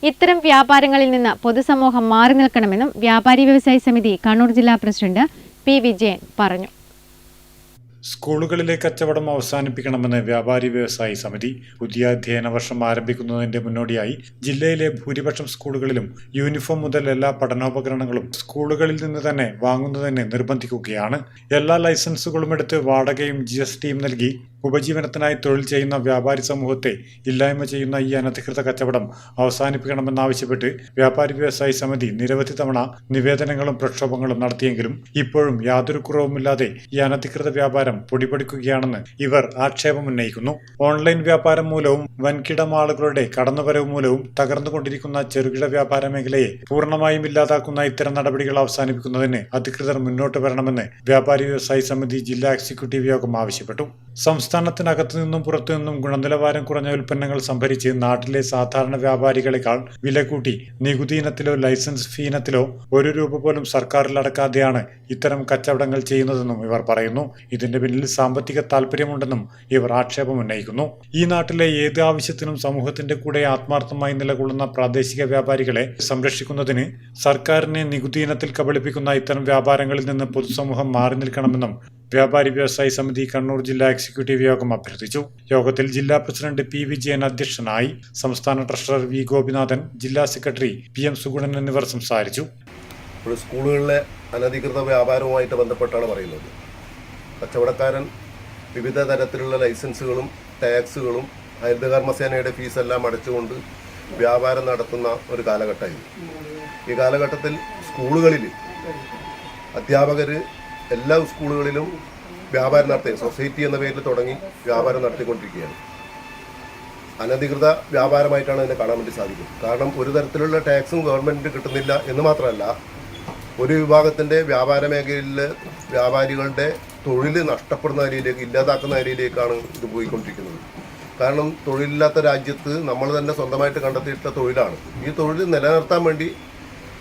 ഇത്തരം വ്യാപാരങ്ങളിൽ നിന്ന് പൊതുസമൂഹം മാറി നിൽക്കണമെന്നും വ്യാപാരി വ്യവസായി സമിതി കണ്ണൂർ ജില്ലാ പ്രസിഡന്റ് P. വിജയൻ പറഞ്ഞു. സ്കൂളുകളിലെ കച്ചവടം അവസാനിപ്പിക്കണമെന്ന് വ്യാപാരി വ്യവസായി സമിതി. പുതിയ അധ്യയന വർഷം ആരംഭിക്കുന്നതിന്റെ മുന്നോടിയായി ജില്ലയിലെ ഭൂരിപക്ഷം സ്കൂളുകളിലും യൂണിഫോം മുതൽ എല്ലാ പഠനോപകരണങ്ങളും സ്കൂളുകളിൽ നിന്ന് തന്നെ വാങ്ങുന്നതിന് നിർബന്ധിക്കുകയാണ്. എല്ലാ ലൈസൻസുകളും എടുത്ത് വാടകയും GSTയും നൽകി ഉപജീവനത്തിനായി തൊഴിൽ ചെയ്യുന്ന വ്യാപാരി സമൂഹത്തെ ഇല്ലായ്മ ചെയ്യുന്ന ഈ അനധികൃത കച്ചവടം അവസാനിപ്പിക്കണമെന്നാവശ്യപ്പെട്ട് വ്യാപാരി വ്യവസായി സമിതി നിരവധി തവണ നിവേദനങ്ങളും പ്രക്ഷോഭങ്ങളും നടത്തിയെങ്കിലും ഇപ്പോഴും യാതൊരു കുറവുമില്ലാതെ ഈ അനധികൃത വ്യാപാരം പൊടിപൊടിക്കുകയാണെന്ന് ഇവർ ആക്ഷേപമുന്നയിക്കുന്നു. ഓൺലൈൻ വ്യാപാരം മൂലവും വൻകിട ആളുകളുടെ കടന്നുവരവ് മൂലവും തകർന്നുകൊണ്ടിരിക്കുന്ന ചെറുകിട വ്യാപാര മേഖലയെ പൂർണ്ണമായും ഇല്ലാതാക്കുന്ന ഇത്തരം നടപടികൾ അവസാനിപ്പിക്കുന്നതിന് അധികൃതർ മുന്നോട്ട് വരണമെന്ന് വ്യാപാരി വ്യവസായി സമിതി ജില്ലാ എക്സിക്യൂട്ടീവ് യോഗം ആവശ്യപ്പെട്ടു. സംസ്ഥാനത്തിനകത്തു നിന്നും പുറത്തു നിന്നും ഗുണനിലവാരം കുറഞ്ഞ ഉൽപ്പന്നങ്ങൾ സംഭരിച്ച് നാട്ടിലെ സാധാരണ വ്യാപാരികളെക്കാൾ വില കൂട്ടി നികുതി ഇനത്തിലോ ലൈസൻസ് ഫീ ഇനത്തിലോ ₹1 പോലും സർക്കാരിൽ അടക്കാതെയാണ് ഇത്തരം കച്ചവടങ്ങൾ ചെയ്യുന്നതെന്നും ഇവർ പറയുന്നു. ഇതിന്റെ പിന്നിൽ സാമ്പത്തിക താൽപര്യമുണ്ടെന്നും ഇവർ ആക്ഷേപമുന്നയിക്കുന്നു. ഈ നാട്ടിലെ ഏത് ആവശ്യത്തിനും സമൂഹത്തിന്റെ കൂടെ ആത്മാർത്ഥമായി നിലകൊള്ളുന്ന പ്രാദേശിക വ്യാപാരികളെ സംരക്ഷിക്കുന്നതിന് സർക്കാരിനെ നികുതി ഇനത്തിൽ കബളിപ്പിക്കുന്ന ഇത്തരം വ്യാപാരങ്ങളിൽ നിന്ന് പൊതുസമൂഹം മാറി നിൽക്കണമെന്നും വ്യാപാരി വ്യവസായി സമിതി കണ്ണൂർ ജില്ലാ എക്സിക്യൂട്ടീവ് യോഗം അഭ്യർത്ഥിച്ചു. യോഗത്തിൽ ജില്ലാ പ്രസിഡന്റ് P. വിജയൻ അധ്യക്ഷനായി. സംസ്ഥാന ട്രഷറർ V. ഗോപിനാഥൻ, ജില്ലാ സെക്രട്ടറി PM. സുഗുണൻ എന്നിവർ സംസാരിച്ചു. സ്കൂളുകളിലെ അനധികൃത വ്യാപാരവുമായിട്ട് ബന്ധപ്പെട്ടാണ് പറയുന്നത്. കച്ചവടക്കാരൻ വിവിധ തരത്തിലുള്ള ലൈസൻസുകളും ടാക്സുകളും ഹരിതകർമ്മസേനയുടെ ഫീസെല്ലാം അടച്ചുകൊണ്ട് വ്യാപാരം നടത്തുന്ന ഒരു കാലഘട്ടമായിരുന്നു. ഈ കാലഘട്ടത്തിൽ സ്കൂളുകളിൽ അധ്യാപകർ എല്ലാ സ്കൂളുകളിലും വ്യാപാരം നടത്തി സൊസൈറ്റി എന്ന പേരിൽ തുടങ്ങി വ്യാപാരം നടത്തിക്കൊണ്ടിരിക്കുകയാണ്. അനധികൃത വ്യാപാരമായിട്ടാണ് ഇതിനെ കാണാൻ വേണ്ടി സാധിക്കും. കാരണം ഒരു തരത്തിലുള്ള ടാക്സും ഗവൺമെൻറ്റിന് കിട്ടുന്നില്ല എന്ന് മാത്രമല്ല, ഒരു വിഭാഗത്തിൻ്റെ വ്യാപാര മേഖലയിലെ വ്യാപാരികളുടെ തൊഴിൽ നഷ്ടപ്പെടുന്ന നിലയിലേക്ക്, ഇല്ലാതാക്കുന്ന നിലയിലേക്കാണ് ഇത് പോയിക്കൊണ്ടിരിക്കുന്നത്. കാരണം തൊഴിലില്ലാത്ത രാജ്യത്ത് നമ്മൾ തന്നെ സ്വന്തമായിട്ട് കണ്ടെത്തിയിട്ട തൊഴിലാണ്. ഈ തൊഴിൽ നിലനിർത്താൻ വേണ്ടി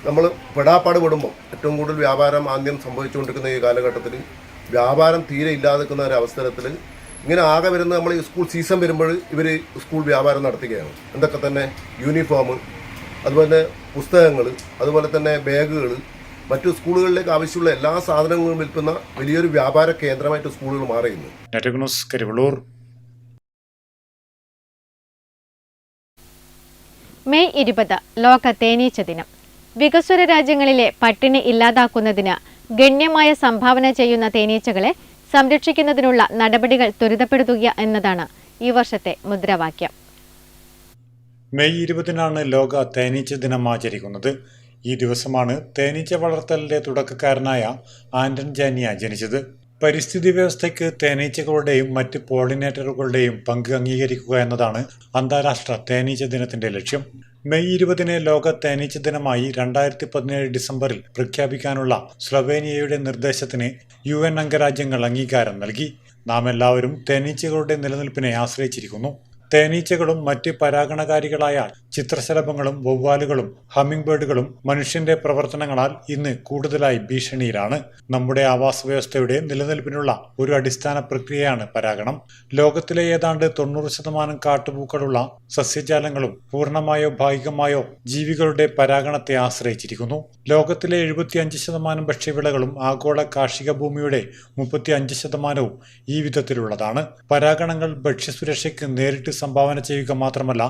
നമ്മൾ പെടാപ്പാട് പെടുമ്പോൾ ഏറ്റവും കൂടുതൽ വ്യാപാരം ആദ്യം സംഭവിച്ചുകൊണ്ടിരിക്കുന്ന ഈ കാലഘട്ടത്തിൽ വ്യാപാരം തീരെ ഇല്ലാതിരിക്കുന്ന ഒരു അവസരത്തിൽ ഇങ്ങനെ ആകെ വരുന്ന നമ്മൾ ഈ സ്കൂൾ സീസൺ വരുമ്പോൾ ഇവർ സ്കൂൾ വ്യാപാരം നടത്തുകയാണ്. എന്തൊക്കെ തന്നെ യൂണിഫോം, അതുപോലെ പുസ്തകങ്ങൾ, അതുപോലെ തന്നെ ബാഗുകൾ, മറ്റു സ്കൂളുകളിലേക്ക് ആവശ്യമുള്ള എല്ലാ സാധനങ്ങളും വിൽക്കുന്ന വലിയൊരു വ്യാപാര കേന്ദ്രമായിട്ട് സ്കൂളുകൾ മാറിയിരുന്നു. മെയ് 20 ലോക തേനീച്ച ദിനം. വികസ്വര രാജ്യങ്ങളിലെ പട്ടിണി ഇല്ലാതാക്കുന്നതിന് ഗണ്യമായ സംഭാവന ചെയ്യുന്ന തേനീച്ചകളെ സംരക്ഷിക്കുന്നതിനുള്ള നടപടികൾ ത്വരിതപ്പെടുത്തുക എന്നതാണ് ഈ വർഷത്തെ മുദ്രാവാക്യം. മെയ് 20 ലോക തേനീച്ച ദിനം ആചരിക്കുന്നത്. ഈ ദിവസമാണ് തേനീച്ച വളർത്തലിന്റെ തുടക്കക്കാരനായ ആന്റൺ ജാനിയ ജനിച്ചത്. പരിസ്ഥിതി വ്യവസ്ഥയ്ക്ക് തേനീച്ചകളുടെയും മറ്റ് പോളിനേറ്ററുകളുടെയും പങ്ക് അംഗീകരിക്കുക എന്നതാണ് അന്താരാഷ്ട്ര തേനീച്ച ദിനത്തിന്റെ ലക്ഷ്യം. മെയ് 20 ലോക തേനീച്ച ദിനമായി 2017 ഡിസംബറിൽ പ്രഖ്യാപിക്കാനുള്ള സ്ലൊവേനിയയുടെ നിർദ്ദേശത്തിന് UN അംഗരാജ്യങ്ങൾ അംഗീകാരം നൽകി. നാം എല്ലാവരും തേനീച്ചകളുടെ നിലനിൽപ്പിനെ ആശ്രയിച്ചിരിക്കുന്നു. തേനീച്ചകളും മറ്റ് പരാഗണകാരികളായ ചിത്രശലഭങ്ങളും വവ്വാലുകളും ഹമ്മിംഗ് ബേർഡുകളും മനുഷ്യന്റെ പ്രവർത്തനങ്ങളാൽ ഇന്ന് കൂടുതലായി ഭീഷണിയിലാണ്. നമ്മുടെ ആവാസ വ്യവസ്ഥയുടെ നിലനിൽപ്പിനുള്ള ഒരു അടിസ്ഥാന പ്രക്രിയയാണ് പരാഗണം. ലോകത്തിലെ ഏതാണ്ട് 90% കാട്ടുപൂക്കളുള്ള സസ്യജാലങ്ങളും പൂർണ്ണമായോ ഭാഗികമായോ ജീവികളുടെ പരാഗണത്തെ ആശ്രയിച്ചിരിക്കുന്നു. ലോകത്തിലെ 75% ഭക്ഷ്യവിളകളും ആഗോള കാർഷിക ഭൂമിയുടെ 35% ഈ വിധത്തിലുള്ളതാണ്. പരാഗണങ്ങൾ ഭക്ഷ്യസുരക്ഷയ്ക്ക് നേരിട്ട് സംഭാവന ചെയ്യുക മാത്രമല്ല,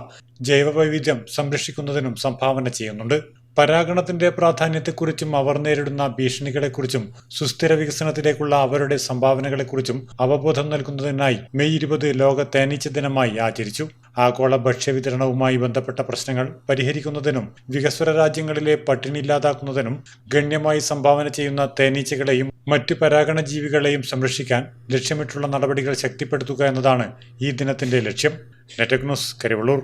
ജൈവവൈവിധ്യം സംരക്ഷിക്കുന്നതിനും സംഭാവന ചെയ്യുന്നുണ്ട്. പരാഗണത്തിന്റെ പ്രാധാന്യത്തെക്കുറിച്ചും അവർ നേരിടുന്ന ഭീഷണികളെക്കുറിച്ചും സുസ്ഥിര വികസനത്തിലേക്കുള്ള അവരുടെ സംഭാവനകളെക്കുറിച്ചും അവബോധം നൽകുന്നതിനായി മെയ് 20 ലോക തേനീച്ച ദിനമായി ആചരിച്ചു. ആഗോള ഭക്ഷ്യവിതരണവുമായി ബന്ധപ്പെട്ട പ്രശ്നങ്ങൾ പരിഹരിക്കുന്നതിനും വികസ്വര രാജ്യങ്ങളിലെ പട്ടിണി ഇല്ലാതാക്കുന്നതിനും ഗണ്യമായി സംഭാവന ചെയ്യുന്ന തേനീച്ചകളെയും മറ്റ് പരാഗണ ജീവികളെയും സംരക്ഷിക്കാൻ ലക്ഷ്യമിട്ടുള്ള നടപടികൾ ശക്തിപ്പെടുത്തുക എന്നതാണ് ഈ ദിനത്തിന്റെ ലക്ഷ്യം. Network news, Karivellur.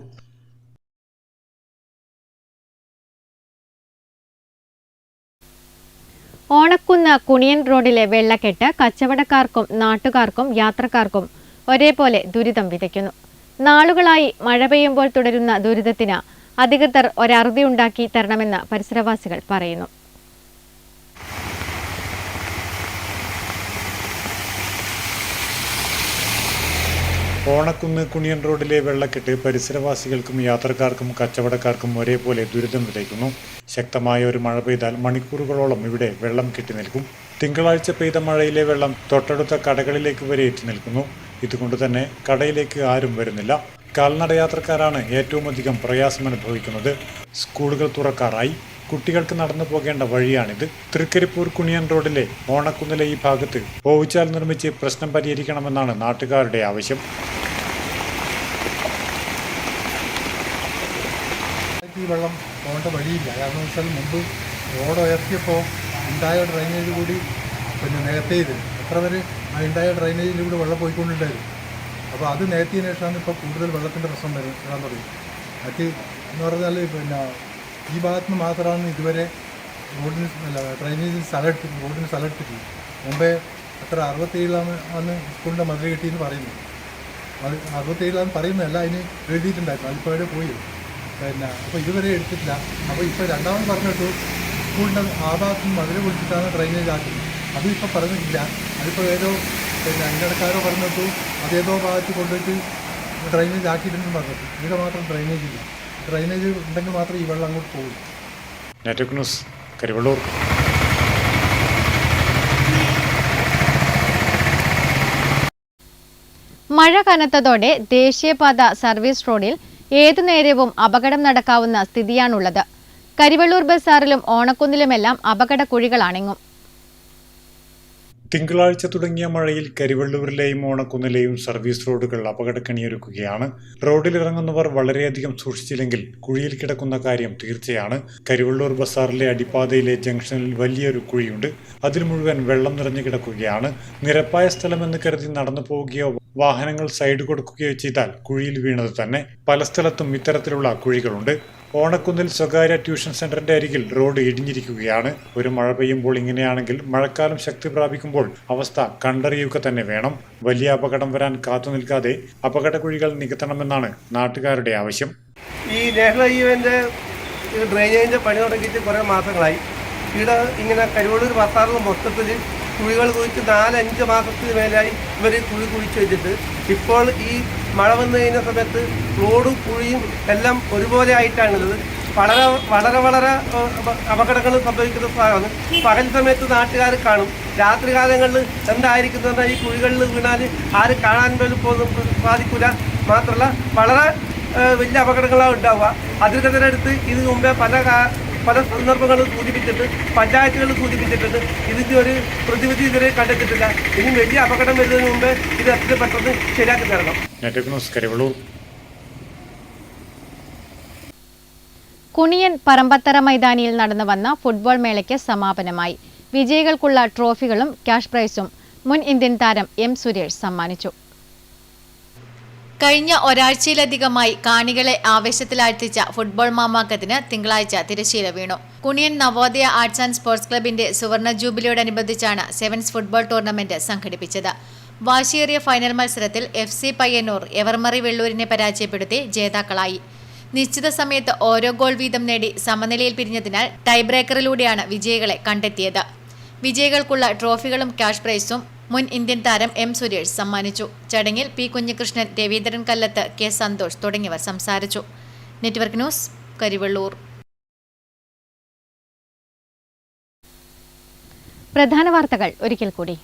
ഓണക്കുന്ന് കുണിയൻ റോഡിലെ വെള്ളക്കെട്ട് കച്ചവടക്കാർക്കും നാട്ടുകാർക്കും യാത്രക്കാർക്കും ഒരേപോലെ ദുരിതം വിതയ്ക്കുന്നു. നാളുകളായി മഴ പെയ്യുമ്പോൾ തുടരുന്ന ദുരിതത്തിന് അധികൃതർ ഒരറുതിയുണ്ടാക്കി തരണമെന്ന് പരിസരവാസികൾ പറയുന്നു. ഓണക്കുന്ന് കുണിയൻ റോഡിലെ വെള്ളക്കെട്ട് പരിസരവാസികൾക്കും യാത്രക്കാർക്കും കച്ചവടക്കാർക്കും ഒരേപോലെ ദുരിതം വിതയ്ക്കുന്നു. ശക്തമായ ഒരു മഴ പെയ്താൽ മണിക്കൂറുകളോളം ഇവിടെ വെള്ളം കെട്ടി നിൽക്കും. തിങ്കളാഴ്ച പെയ്ത മഴയിലെ വെള്ളം തൊട്ടടുത്ത കടകളിലേക്ക് വരെ എത്തി നിൽക്കുന്നു. ഇതുകൊണ്ട് തന്നെ കടയിലേക്ക് ആരും വരുന്നില്ല. കാൽനടയാത്രക്കാരാണ് ഏറ്റവും അധികം പ്രയാസം അനുഭവിക്കുന്നത്. സ്കൂളുകൾ തുറക്കാറായി. കുട്ടികൾക്ക് നടന്നു പോകേണ്ട വഴിയാണിത്. തൃക്കരിപ്പൂർ കുണിയൻ റോഡിലെ ഓണക്കുന്നിലെ ഈ ഭാഗത്ത് ഓവുചാൽ നിർമ്മിച്ച് പ്രശ്നം പരിഹരിക്കണമെന്നാണ് നാട്ടുകാരുടെ ആവശ്യം. ഈ വെള്ളം പോകേണ്ട വഴിയില്ല. കാരണം വെച്ചാൽ മുമ്പ് റോഡ് ഉയർത്തിയപ്പോൾ ഉണ്ടായ ഡ്രൈനേജ് കൂടി നേരത്തെ ഇത് എത്ര വരെ ആ ഉണ്ടായ ഡ്രൈനേജിലൂടെ വെള്ളം പോയിക്കൊണ്ടുണ്ടായിരുന്നു. അപ്പോൾ അത് നേരത്തിയതിനു ശേഷമാണ് ഇപ്പോൾ കൂടുതൽ വെള്ളത്തിൻ്റെ പ്രശ്നം വരാൻ തുടങ്ങി. മറ്റ് എന്ന് പറഞ്ഞാൽ ഈ ഭാഗത്ത് നിന്ന് മാത്രമാണ് ഇതുവരെ ഡ്രൈനേജിന് സ്ഥലം എടുത്തിട്ടില്ല. മുമ്പേ അത്ര 67 സ്കൂളിൻ്റെ മതിൽ കിട്ടിയെന്ന് പറയുന്നത്. അത് 67 പറയുന്നതല്ല, അതിന് എഴുതിയിട്ടുണ്ടായിരുന്നു. അതിപ്പോൾ എവിടെ പോയി അപ്പോൾ ഇതുവരെ എടുത്തിട്ടില്ല. അപ്പോൾ ഇപ്പോൾ രണ്ടാമത് പറഞ്ഞിട്ടു സ്കൂളിൻ്റെ ആ ഭാഗത്ത് നിന്ന് മതിൽ പൊളിച്ചിട്ടാണ് ഡ്രൈനേജ് ആക്കുന്നത്. അതും ഇപ്പോൾ പറഞ്ഞിട്ടില്ല. അതിപ്പോൾ ഏതോ അഞ്ചടക്കാരോ പറഞ്ഞിട്ടു അതേതോ ഭാഗത്ത് കൊണ്ടുപോയിട്ട് ഡ്രൈനേജ് ആക്കിയിട്ടുണ്ടെന്ന് പറഞ്ഞിട്ടു. ഇവിടെ മാത്രം ഡ്രൈനേജ് ഇല്ല. ഡ്രൈനേജ് ഉണ്ടെങ്കിൽ മാത്രമേ ഈ വെള്ളം അങ്ങോട്ട് പോകും. Network news, Karivellur. മഴ കനത്തതോടെ ദേശീയപാത സർവീസ് റോഡിൽ ഏതു നേരവും അപകടം നടക്കാവുന്ന സ്ഥിതിയാണുള്ളത്. കരിവള്ളൂർ ബസാറിലും ഓണക്കുന്നിലുമെല്ലാം അപകട കുഴികളാണെങ്ങും. തിങ്കളാഴ്ച തുടങ്ങിയ മഴയിൽ കരിവള്ളൂരിലെയും ഓണക്കുന്നിലെയും സർവീസ് റോഡുകൾ അപകടക്കണിയൊരുക്കുകയാണ്. റോഡിലിറങ്ങുന്നവർ വളരെയധികം സൂക്ഷിച്ചില്ലെങ്കിൽ കുഴിയിൽ കിടക്കുന്ന കാര്യം തീർച്ചയാണ്. കരിവള്ളൂർ ബസാറിലെ അടിപ്പാതയിലെ ജംഗ്ഷനിൽ വലിയൊരു കുഴിയുണ്ട്. അതിൽ മുഴുവൻ വെള്ളം നിറഞ്ഞു കിടക്കുകയാണ്. നിരപ്പായ സ്ഥലമെന്ന് കരുതി നടന്നു പോവുകയോ വാഹനങ്ങൾ സൈഡ് കൊടുക്കുകയോ ചെയ്താൽ കുഴിയിൽ വീണത് തന്നെ. പല സ്ഥലത്തും ഇത്തരത്തിലുള്ള കുഴികളുണ്ട്. ഓണക്കുന്നിൽ സ്വകാര്യ ട്യൂഷൻ സെന്ററിന്റെ അരികിൽ റോഡ് ഇടിഞ്ഞിരിക്കുകയാണ്. ഒരു മഴ പെയ്യുമ്പോൾ ഇങ്ങനെയാണെങ്കിൽ മഴക്കാലം ശക്തി പ്രാപിക്കുമ്പോൾ അവസ്ഥ കണ്ടറിയുക തന്നെ വേണം. വലിയ അപകടം വരാൻ കാത്തു നിൽക്കാതെ അപകട കുഴികൾ നികത്തണമെന്നാണ് നാട്ടുകാരുടെ ആവശ്യം. ഈ നാഷണൽ ഹൈവേന്റെ ഡ്രെയിനേജിന്റെ പണി തുടങ്ങിയിട്ട് കുറെ മാസങ്ങളായി. ഇവിടെ ഇങ്ങനെ കരിവള്ളൂർ ബസാറിൽ മൊത്തത്തിൽ കുഴികൾ കുഴിച്ച് 4-5 മാസത്തിന് മേലായി ഇവർ കുഴി കുഴിച്ച് വെച്ചിട്ട് ഇപ്പോൾ ഈ മഴ വന്നു കഴിഞ്ഞ സമയത്ത് റോഡും കുഴിയും എല്ലാം ഒരുപോലെ ആയിട്ടാണുള്ളത്. വളരെ അപകടങ്ങൾ സംഭവിക്കുന്ന സ്ഥലമാണ്. പകൽ സമയത്ത് നാട്ടുകാർ കാണും. രാത്രി കാലങ്ങളിൽ എന്തായിരിക്കുന്നത് ഈ കുഴികളിൽ വീണാൽ ആരും കാണാൻ പോലും സാധിക്കില്ല. മാത്രമല്ല വളരെ വലിയ അപകടങ്ങളാണ് ഉണ്ടാവുക. അധികൃതരടുത്ത് ഇത് മുമ്പേ പല സന്ദർഭങ്ങളും സൂചിപ്പിച്ചിട്ട് പഞ്ചായത്തുകൾ സൂചിപ്പിച്ചിട്ടുണ്ട്. ഇതിൻ്റെ ഒരു പ്രതിവിധി ഇതുവരെ കണ്ടെത്തിയിട്ടില്ല. ഇനി വലിയ അപകടം വരുന്നതിന് മുമ്പ് ഇത് എത്ര പെട്ടെന്ന് ശരിയാക്കി തരണം. കുണിയൻ പറമ്പത്തറ മൈതാനിയിൽ നടന്നു വന്ന ഫുട്ബോൾ മേളയ്ക്ക് സമാപനമായി. വിജയികൾക്കുള്ള ട്രോഫികളും ക്യാഷ് പ്രൈസും മുൻ ഇന്ത്യൻ താരം എം സുരേഷ് സമ്മാനിച്ചു. കഴിഞ്ഞ ഒരാഴ്ചയിലധികമായി കാണികളെ ആവേശത്തിലാഴ്ത്തിച്ച ഫുട്ബോൾ മാമാങ്കത്തിന് തിങ്കളാഴ്ച തിരശ്ശീല വീണു. Kuniyan Navodaya arts and sports ക്ലബിന്റെ സുവർണ ജൂബിലിയോടനുബന്ധിച്ചാണ് സെവൻസ് ഫുട്ബോൾ ടൂർണമെന്റ് സംഘടിപ്പിച്ചത്. വാശിയേറിയ ഫൈനൽ മത്സരത്തിൽ FC പയ്യന്നൂർ എവർമറി വെള്ളൂരിനെ പരാജയപ്പെടുത്തി ജേതാക്കളായി. നിശ്ചിത സമയത്ത് ഓരോ ഗോൾ വീതം നേടി സമനിലയിൽ പിരിഞ്ഞതിനാൽ ടൈ ബ്രേക്കറിലൂടെയാണ് വിജയികളെ കണ്ടെത്തിയത്. വിജയികൾക്കുള്ള ട്രോഫികളും ക്യാഷ് പ്രൈസും മുൻ ഇന്ത്യൻ താരം എം സുരേഷ് സമ്മാനിച്ചു. ചടങ്ങിൽ പി കുഞ്ഞികൃഷ്ണൻ, രവീന്ദ്രൻ കല്ലത്ത്, കെ സന്തോഷ് തുടങ്ങിയവർ സംസാരിച്ചു. Network news, Karivellur. പ്രധാന വാർത്തകൾ ഒരിക്കൽ കൂടി.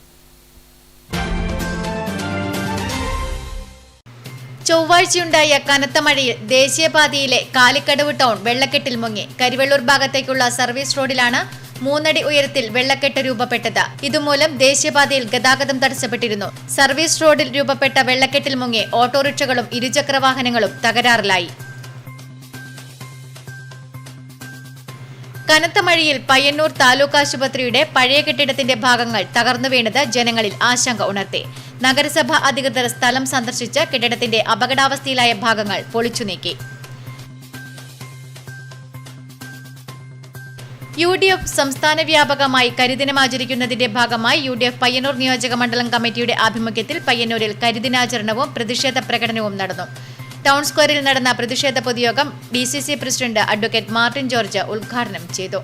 ചൊവ്വാഴ്ചയുണ്ടായ കനത്ത മഴയിൽ ദേശീയപാതയിലെ കാലിക്കടവ് ടൗൺ വെള്ളക്കെട്ടിൽ മുങ്ങി. കരിവള്ളൂർ ഭാഗത്തേക്കുള്ള സർവീസ് റോഡിലാണ് 3 അടി ഉയരത്തിൽ വെള്ളക്കെട്ട് രൂപപ്പെട്ടത്. ഇതുമൂലം ദേശീയപാതയിൽ ഗതാഗതം തടസ്സപ്പെട്ടിരുന്നു. സർവീസ് റോഡിൽ രൂപപ്പെട്ട വെള്ളക്കെട്ടിൽ മുങ്ങി ഓട്ടോറിക്ഷകളും ഇരുചക്ര വാഹനങ്ങളും തകരാറിലായി. കനത്ത മഴയിൽ പയ്യന്നൂർ താലൂക്ക് ആശുപത്രിയുടെ പഴയ കെട്ടിടത്തിന്റെ ഭാഗങ്ങൾ തകർന്നു വീണത് ജനങ്ങളിൽ ആശങ്ക ഉണർത്തി. നഗരസഭ അധികൃതർ സ്ഥലം സന്ദർശിച്ച് കെട്ടിടത്തിന്റെ അപകടാവസ്ഥയിലായ ഭാഗങ്ങൾ പൊളിച്ചു നീക്കി. UDF സംസ്ഥാന വ്യാപകമായി കരിദിനം ആചരിക്കുന്നതിന്റെ ഭാഗമായി UDF പയ്യന്നൂർ നിയോജക മണ്ഡലം കമ്മിറ്റിയുടെ ആഭിമുഖ്യത്തിൽ പയ്യന്നൂരിൽ കരിദിനാചരണവും പ്രതിഷേധ പ്രകടനവും നടന്നു. ടൗൺ സ്ക്വയറിൽ നടന്ന പ്രതിഷേധ പൊതുയോഗം DCC president advocate Martin George ഉദ്ഘാടനം ചെയ്തു.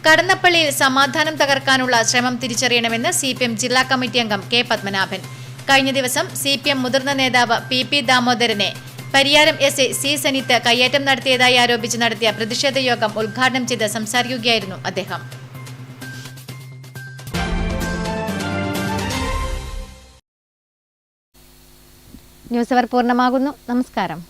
കടന്നപ്പള്ളിയിൽ സമാധാനം തകർക്കാനുള്ള ശ്രമം തിരിച്ചറിയണമെന്ന് CPM ജില്ലാ കമ്മിറ്റി അംഗം K. പത്മനാഭൻ. കഴിഞ്ഞ ദിവസം CPM മുതിർന്ന നേതാവ് PP ദാമോദരനെ Pariyaram S I C Sanith കയ്യേറ്റം നടത്തിയതായി ആരോപിച്ച് നടത്തിയ പ്രതിഷേധ യോഗം ഉദ്ഘാടനം ചെയ്ത് സംസാരിക്കുകയായിരുന്നു അദ്ദേഹം. ന്യൂസ് അവർ പൂർണ്ണമാകുന്നു. നമസ്കാരം.